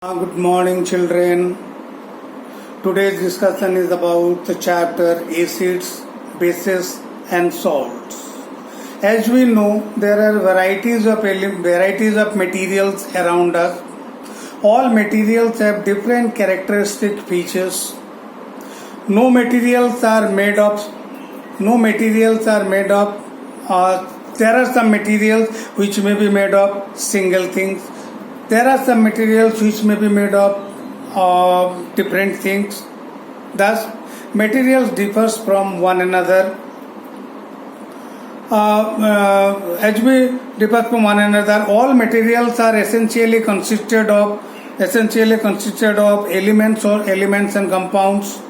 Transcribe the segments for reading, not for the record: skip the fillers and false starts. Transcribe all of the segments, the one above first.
Good morning, children. Today's discussion is about the chapter acids, bases, and salts. As we know, there are varieties of materials around us. All materials have different characteristic features. No materials are made of. There are some materials which may be made of single things. There are some materials which may be made of different things. Thus, materials differs from one another. As we differ from one another, all materials are essentially consisted of elements and compounds.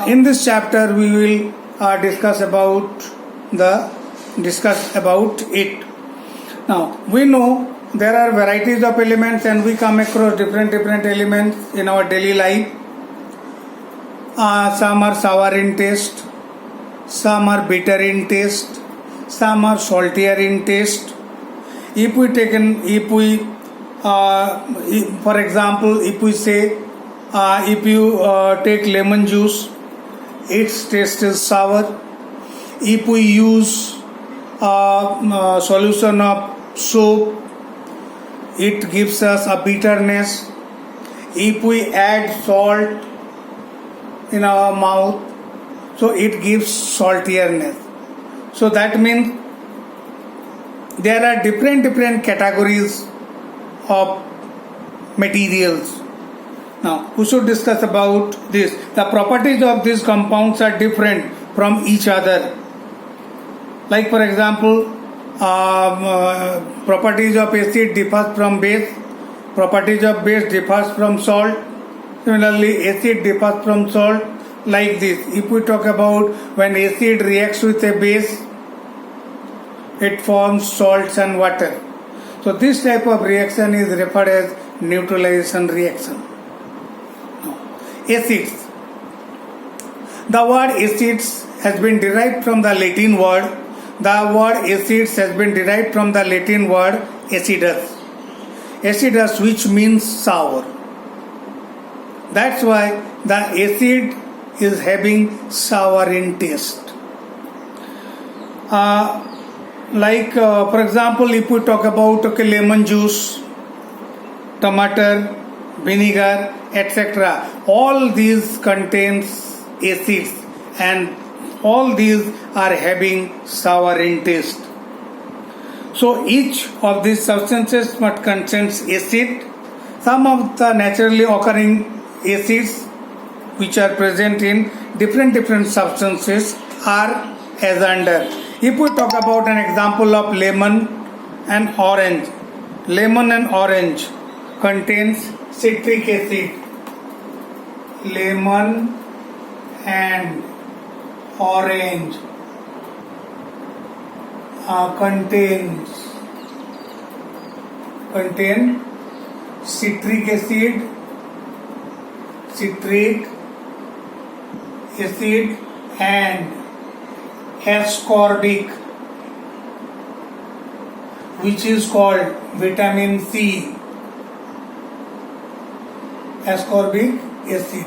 In this chapter, we will discuss about it. Now, we know there are varieties of elements and we come across different elements in our daily life. Some are sour in taste, some are bitter in taste, some are saltier in taste. For example, if we say if you take lemon juice, its taste is sour. If we use solution of soap, it gives us a bitterness. If we add salt in our mouth, so it gives saltiness. So that means there are different categories of materials. Now, we should discuss about this. The properties of these compounds are different from each other. Like for example, properties of acid differs from base, properties of base differs from salt. Similarly, acid differs from salt. Like this, if we talk about when acid reacts with a base, it forms salts and water. So this type of reaction is referred as neutralization reaction. Acids. The word acids has been derived from the Latin word. The word acids has been derived from the Latin word acidus. Acidus, which means sour. That's why the acid is having sour in taste. For example, if we talk about lemon juice, tomato, vinegar, etc. All these contains acids and all these are having sour in taste. So each of these substances must contains acid. Some of the naturally occurring acids which are present in different substances are as under. If we talk about an example of lemon and orange contains citric acid. Lemon and orange contain citric acid and ascorbic, which is called vitamin C. Ascorbic acid.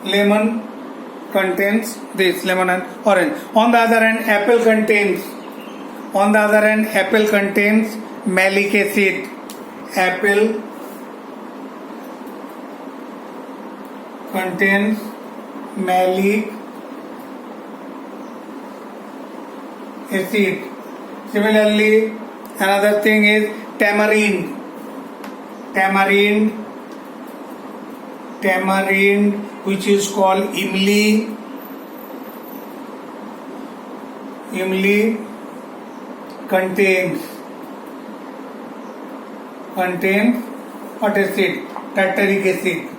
Lemon contains this, lemon and orange. On the other hand, apple contains malic acid. Apple contains malic acid. Similarly, another thing is tamarind, which is called imli contains what acid? Tartaric acid.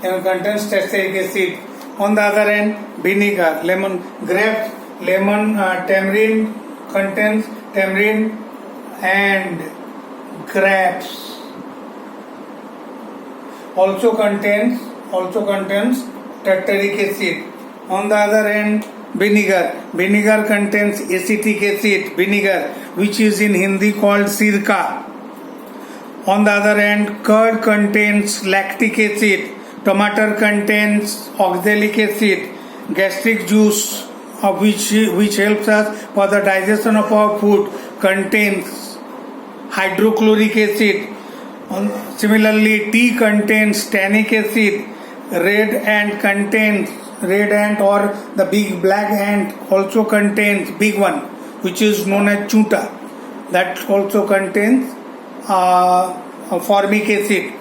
Lemon contains tartaric acid. On the other hand, vinegar, tamarind contains tamarind and grapes also contains tartaric acid. On the other hand, Vinegar contains acetic acid, vinegar, which is in Hindi called sirka. On the other hand, curd contains lactic acid, tomato contains oxalic acid, gastric juice, which helps us for the digestion of our food, contains hydrochloric acid. Similarly, tea contains tannic acid. Red ant or the big black ant also contains, big one, which is known as chuta, that also contains formic acid.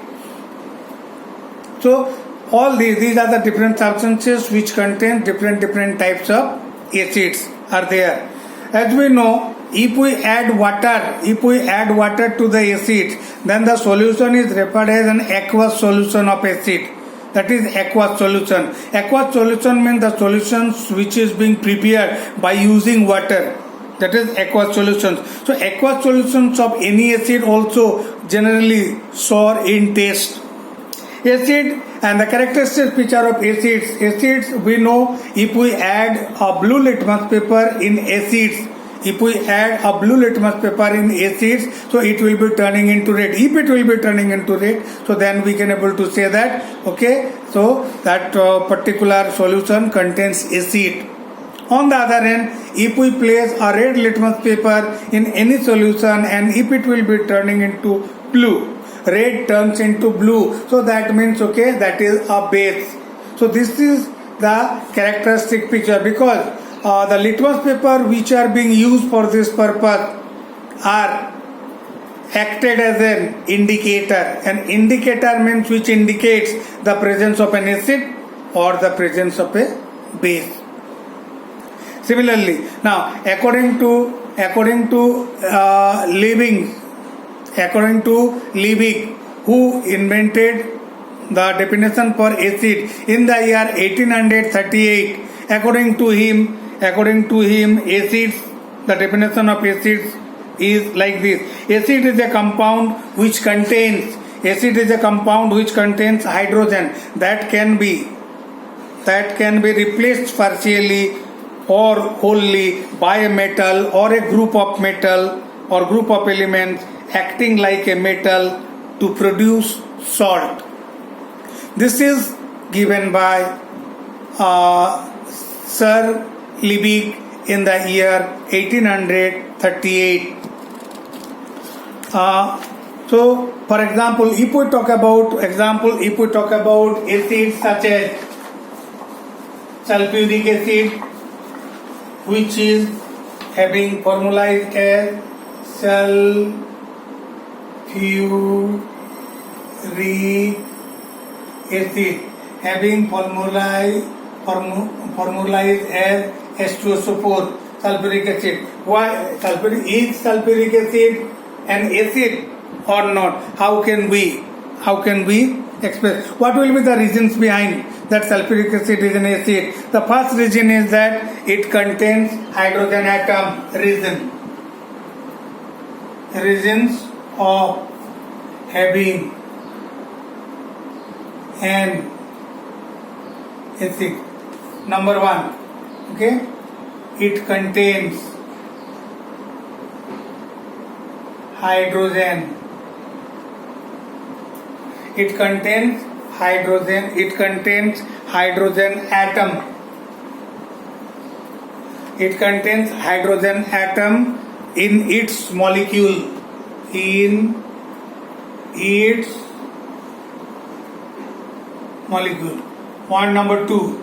So all these are the different substances which contain different types of acids are there. As we know, if we add water to the acid, then the solution is referred as an aqueous solution of acid. That is aqueous solution. Aqueous solution means the solutions which is being prepared by using water. That is aqueous solutions. So aqueous solutions of any acid also generally sour in taste. Acid and the characteristic feature of acids we know, if we add a blue litmus paper in acids, so it will be turning into red. If it will be turning into red, so then we can able to say that, okay, so that particular solution contains acid. On the other hand, if we place a red litmus paper in any solution and if it will be turning into blue, red turns into blue, so that means, okay, that is a base. So this is the characteristic feature, because the litmus paper which are being used for this purpose are acted as an indicator. An indicator means which indicates the presence of an acid or the presence of a base. Similarly, now according to Liebig, who invented the definition for acid in the year 1838, according to him, acids, the definition of acids is like this. Acid is a compound which contains hydrogen that can be replaced partially or wholly by a metal or a group of metal or group of elements acting like a metal to produce salt. This is given by Sir Liebig in the year 1838. So, for example, if we talk about acids such as sulfuric acid, which is having formula as sulfuric acid, having formula as H2SO4, sulfuric acid. Why is sulfuric acid an acid or not? How can we express? What will be the reasons behind that sulfuric acid is an acid? The first reason is that it contains hydrogen atom. Reasons of having an acid. Number one, okay, it contains hydrogen. It contains hydrogen atom. It contains hydrogen atom in its molecule. Point number two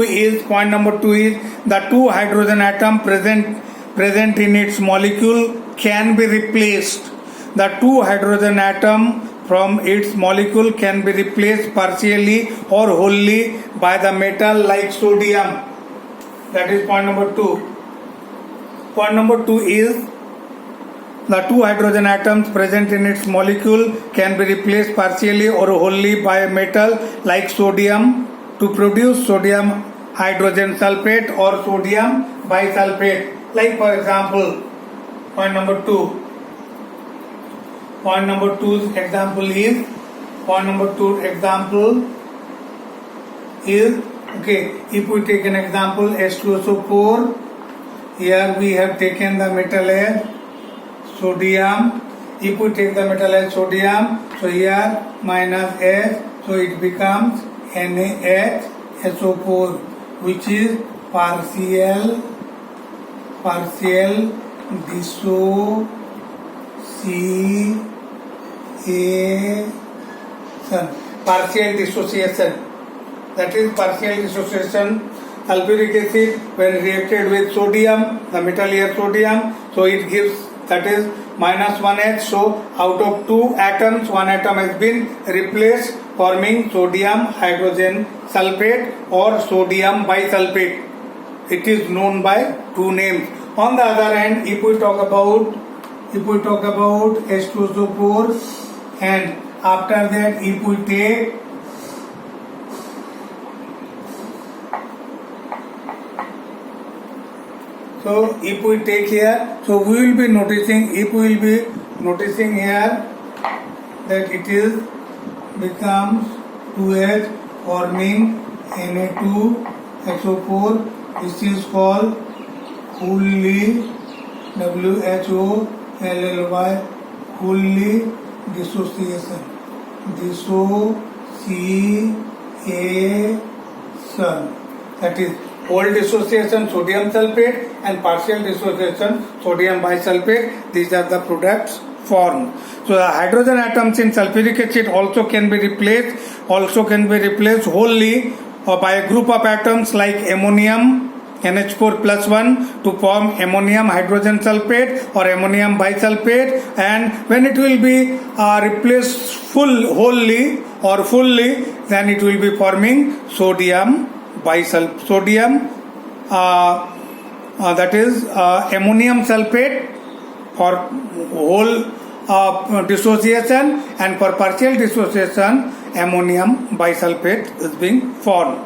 is the two hydrogen atom present in its molecule can be replaced. The two hydrogen atom from its molecule can be replaced partially or wholly by the metal like sodium. That is point number two. Point number two is the two hydrogen atoms present in its molecule can be replaced partially or wholly by a metal like sodium to produce sodium hydrogen sulfate or sodium bisulfate. Like for example, point number two example is Okay, if we take an example H2SO4, here we have taken the metal as sodium. If we take the metal as sodium, so here minus S, so it becomes NaHSO4, which is partial dissociation. That is partial dissociation. Sulfuric acid, when reacted with sodium, the metal here sodium, so it gives, that is minus 1H. So out of two atoms, one atom has been replaced, forming sodium hydrogen sulfate or sodium bisulfate. It is known by two names. On the other hand, if we talk about H2SO4, and after that if we take here, so we will be noticing here that it is becomes 2H forming Na2SO4. This is called fully WHOLLY fully dissociation. That is whole dissociation sodium sulfate and partial dissociation sodium bisulfate. These are the products formed. So the hydrogen atoms in sulfuric acid also can be replaced wholly by a group of atoms like ammonium NH4 plus 1 to form ammonium hydrogen sulfate or ammonium bisulfate, and when it will be replaced wholly or fully, then it will be forming sodium that is ammonium sulfate for whole dissociation, and for partial dissociation ammonium bisulfate is being formed.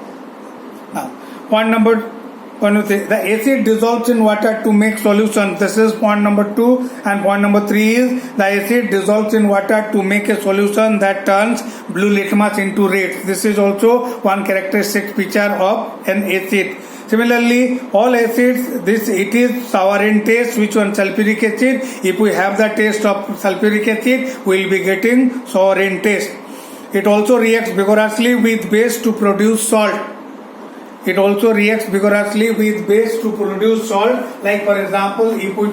Now, point number 1, the acid dissolves in water to make solution. This is point number 2, and point number 3 is the acid dissolves in water to make a solution that turns blue litmus into red. This is also one characteristic feature of an acid. Similarly, all acids, it is sour in taste. Which one? Sulfuric acid. If we have the taste of sulfuric acid, we will be getting sour in taste. It also reacts vigorously with base to produce salt. Like for example, if we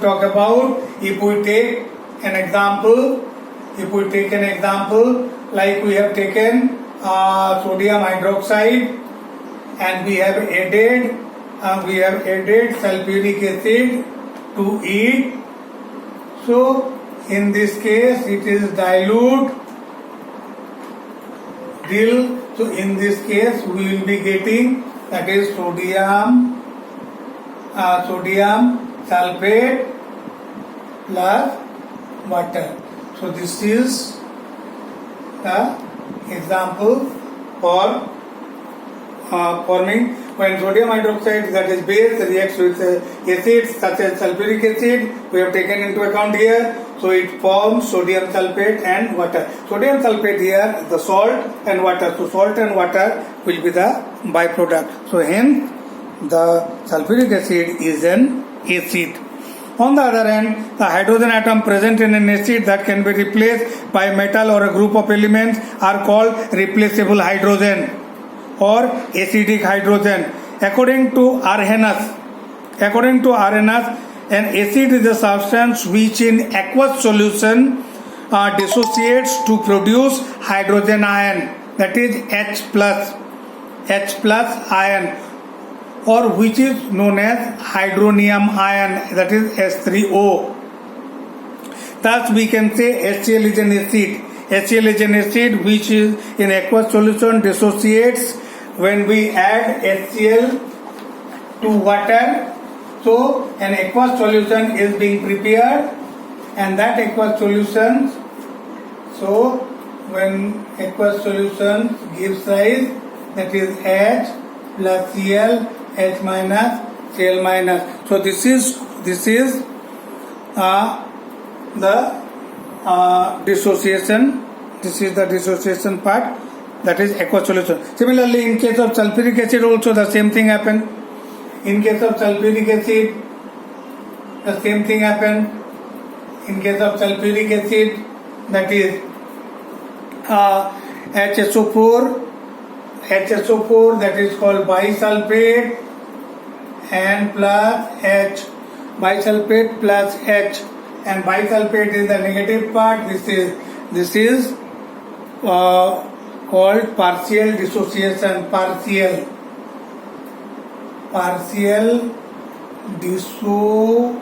take an example, like we have taken sodium hydroxide, and we have added sulfuric acid to it. So in this case it is dilute. So in this case we will be getting, that is sodium sulfate plus water. So this is the example for forming when sodium hydroxide, that is base, reacts with acids such as sulfuric acid. We have taken into account here. So it forms sodium sulfate and water. Sodium sulfate here, the salt and water. So salt and water will be the byproduct. So hence the sulfuric acid is an acid. On the other hand, the hydrogen atom present in an acid that can be replaced by metal or a group of elements are called replaceable hydrogen or acidic hydrogen. According to Arrhenius, an acid is a substance which in aqueous solution dissociates to produce hydrogen ion, that is H plus ion, or which is known as hydronium ion, that is H3O. Thus we can say HCl is an acid. HCl is an acid which is in aqueous solution dissociates when we add HCl to water. So an aqueous solution is being prepared, and that aqueous solution, so when aqueous solution gives rise, that is H plus Cl, H minus, Cl minus. So this is the dissociation. This is the dissociation part. that is aqueous solution. Similarly, in case of sulfuric acid also the same thing happen. In case of sulfuric acid, the same thing happen. In case of sulfuric acid, that is HSO4, that is called bisulfate, and plus H, bisulfate plus H, and bisulfate is the negative part. This is called partial dissociation. Partial dissociation.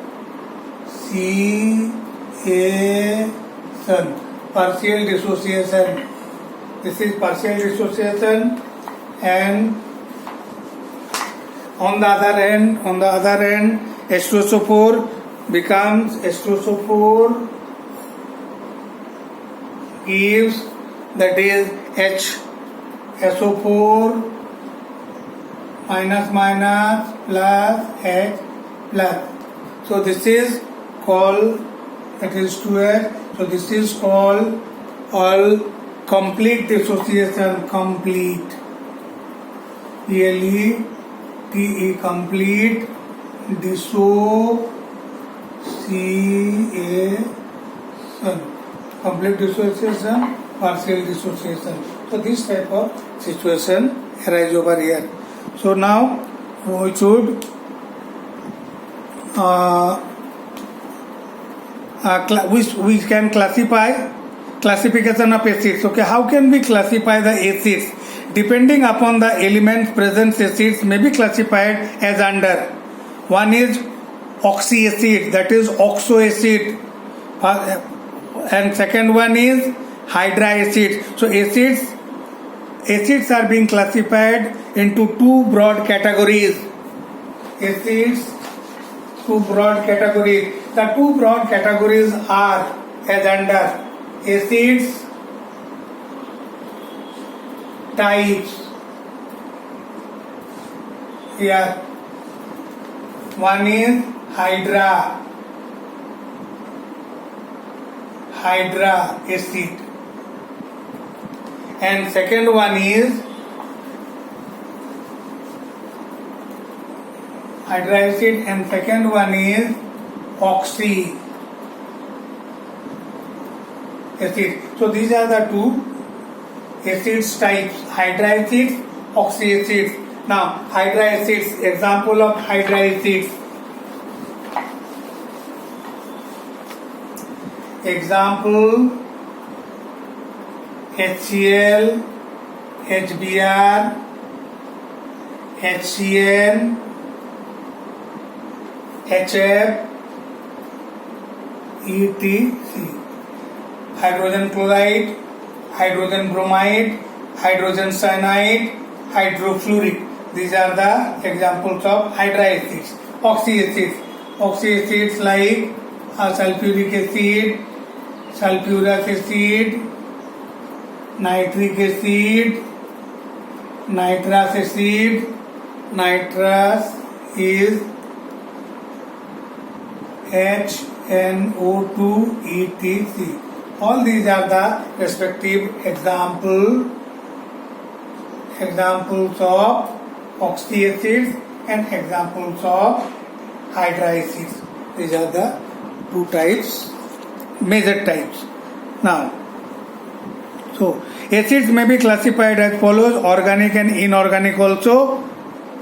Partial dissociation. This is partial dissociation, and on the other hand, H2SO4 becomes H2SO4 gives, that is HSO4 minus plus H plus. So this is called, that is 2H. So this is called all complete dissociation. Complete, CLETE, complete dissociation. Complete dissociation, partial dissociation. So this type of situation arises over here. So now we should we can classification of acids. Okay, how can we classify the acids? Depending upon the elements present, acids may be classified as under. One is oxyacid, that is oxoacid, and second one is hydroacid. So acids are being classified into two broad categories. Acids, two broad categories. The two broad categories are as under acids types. Here, one is hydra acid, and second one is hydra acid, and second one is oxy acid. So these are the two acids types: hydra acids, oxy acids. Now hydra acids, example of hydra acids. Example: HCl, HBr, HCN, HF, etc. Hydrogen chloride, hydrogen bromide, hydrogen cyanide, hydrofluoric. These are the examples of hydra acids. Oxy acids like sulfuric acid, sulfurous acid, nitric acid, nitrous acid. Nitrous is HNO2, etc. All these are the respective examples of oxy acids and examples of hydra acids. These are the two types, major types. Now, so acids may be classified as follows: organic and inorganic also.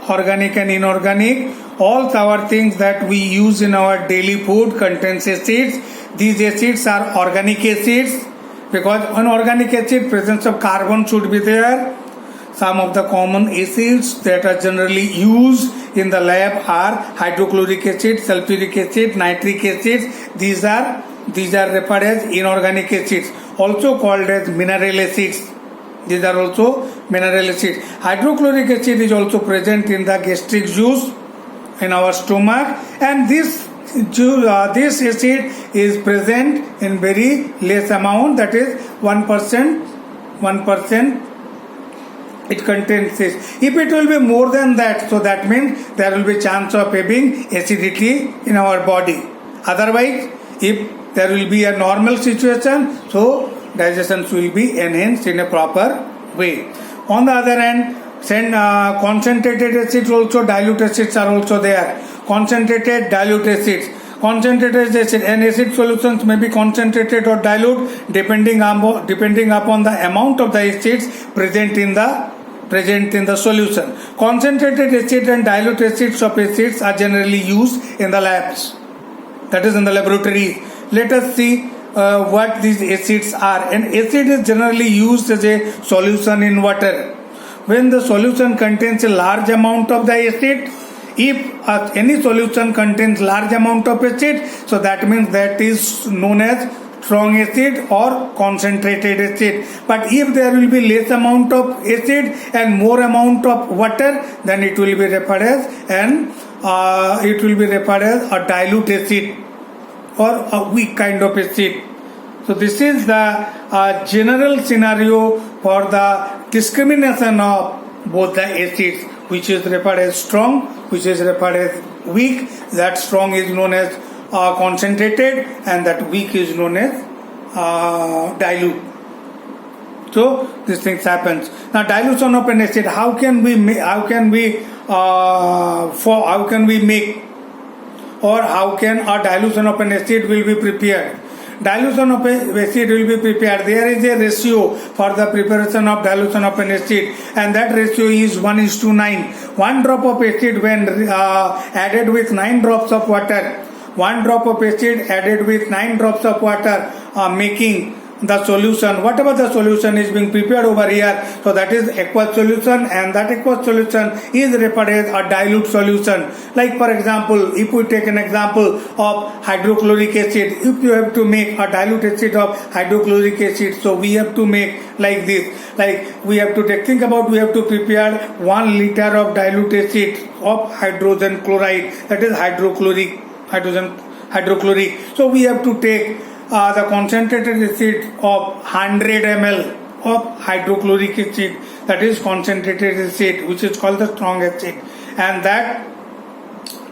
Organic and inorganic. All our things that we use in our daily food contains acids. These acids are organic acids because on organic acid presence of carbon should be there. Some of the common acids that are generally used in the lab are hydrochloric acid, sulfuric acid, nitric acid. These are referred as inorganic acids, also called as mineral acids. These are also mineral acids. Hydrochloric acid is also present in the gastric juice in our stomach, and this acid is present in very less amount, that is 1%. It contains this. If it will be more than that, so that means there will be chance of having acidity in our body. Otherwise, if there will be a normal situation, so digestion will be enhanced in a proper way. On the other hand, concentrated acids also, dilute acids are also there. Concentrated, dilute acids. Concentrated acid and acid solutions may be concentrated or dilute depending upon the amount of the acids present in the solution. Concentrated acid and dilute acids of acids are generally used in the labs, that is in the laboratory. Let us see what these acids are. An acid is generally used as a solution in water. When the solution contains a large amount of the acid, if any solution contains large amount of acid, so that means that is known as strong acid or concentrated acid. But if there will be less amount of acid and more amount of water, then it will be referred as a dilute acid or a weak kind of acid. So this is the general scenario for the discrimination of both the acids, which is referred as strong, which is referred as weak. That strong is known as concentrated and that weak is known as dilute. So these things happens. Now dilution of an acid, how can we make or how can a dilution of an acid will be prepared? Dilution of an acid will be prepared. There is a ratio for the preparation of dilution of an acid, and that ratio is 1:9. 1 drop of acid when added with 9 drops of water. 1 drop of acid added with 9 drops of water making the solution. Whatever the solution is being prepared over here, so that is aqueous solution, and that aqueous solution is referred as a dilute solution. Like for example, if we take an example of hydrochloric acid, if you have to make a dilute acid of hydrochloric acid, so we have to make like this. Like we have to think about, we have to prepare 1 liter of dilute acid of hydrogen chloride, that is hydrochloric. So we have to take the concentrated acid of 100 ml of hydrochloric acid, that is concentrated acid, which is called the strong acid, and that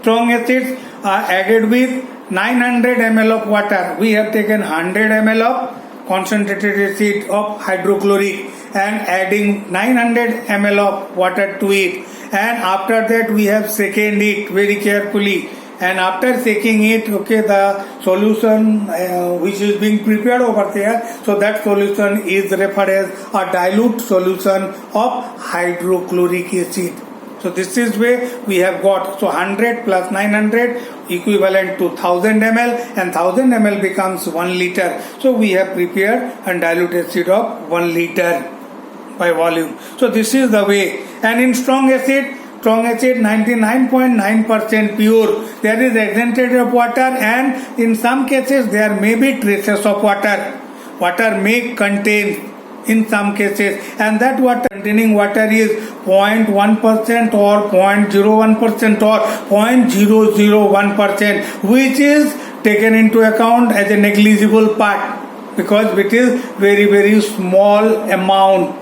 strong acids are added with 900 ml of water. We have taken 100 ml of concentrated acid of hydrochloric and adding 900 ml of water to it, and after that we have shaken it very carefully. And after shaking it, the solution which is being prepared over there, so that solution is referred as a dilute solution of hydrochloric acid. So this is where we have got, so 100 plus 900 equivalent to 1000 ml, and 1000 ml becomes 1 liter. So we have prepared a dilute acid of 1 liter by volume. So this is the way. And in strong acid 99.9% pure. There is exented of water, and in some cases there may be traces of water. Water may contain in some cases, and that water containing water is 0.1% or 0.01% or 0.001%, which is taken into account as a negligible part because it is very, very small amount.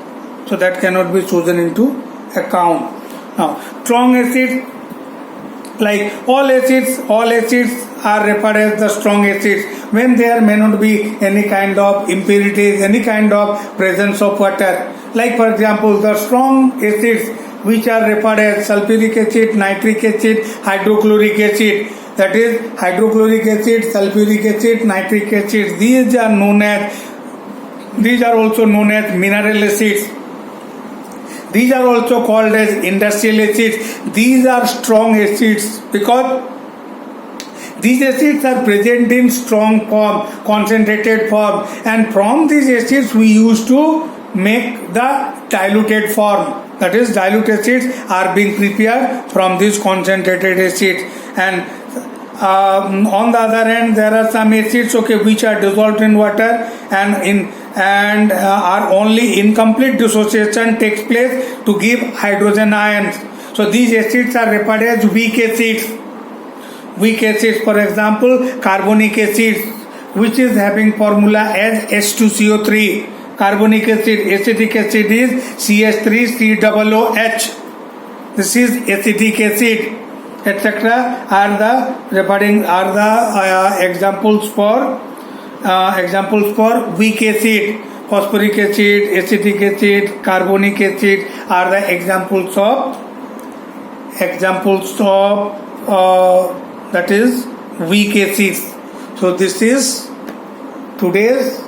So that cannot be chosen into account. Now, strong acids, like all acids are referred as the strong acids when there may not be any kind of impurities, any kind of presence of water. Like for example, the strong acids which are referred as sulfuric acid, nitric acid, hydrochloric acid. That is hydrochloric acid, sulfuric acid, nitric acid. These are also known as mineral acids. These are also called as industrial acids. These are strong acids because these acids are present in strong form, concentrated form, and from these acids we used to make the diluted form. That is, dilute acids are being prepared from these concentrated acids. And on the other hand, there are some acids which are dissolved in water and are only incomplete dissociation takes place to give hydrogen ions. So these acids are referred as weak acids. Weak acids, for example, carbonic acid, which is having formula as H2CO3. Carbonic acid, acetic acid is CH3COOH. This is acetic acid, etc. are the examples for weak acid. phosphoric acid, acetic acid, carbonic acid are the examples of that is weak acids. So this is today's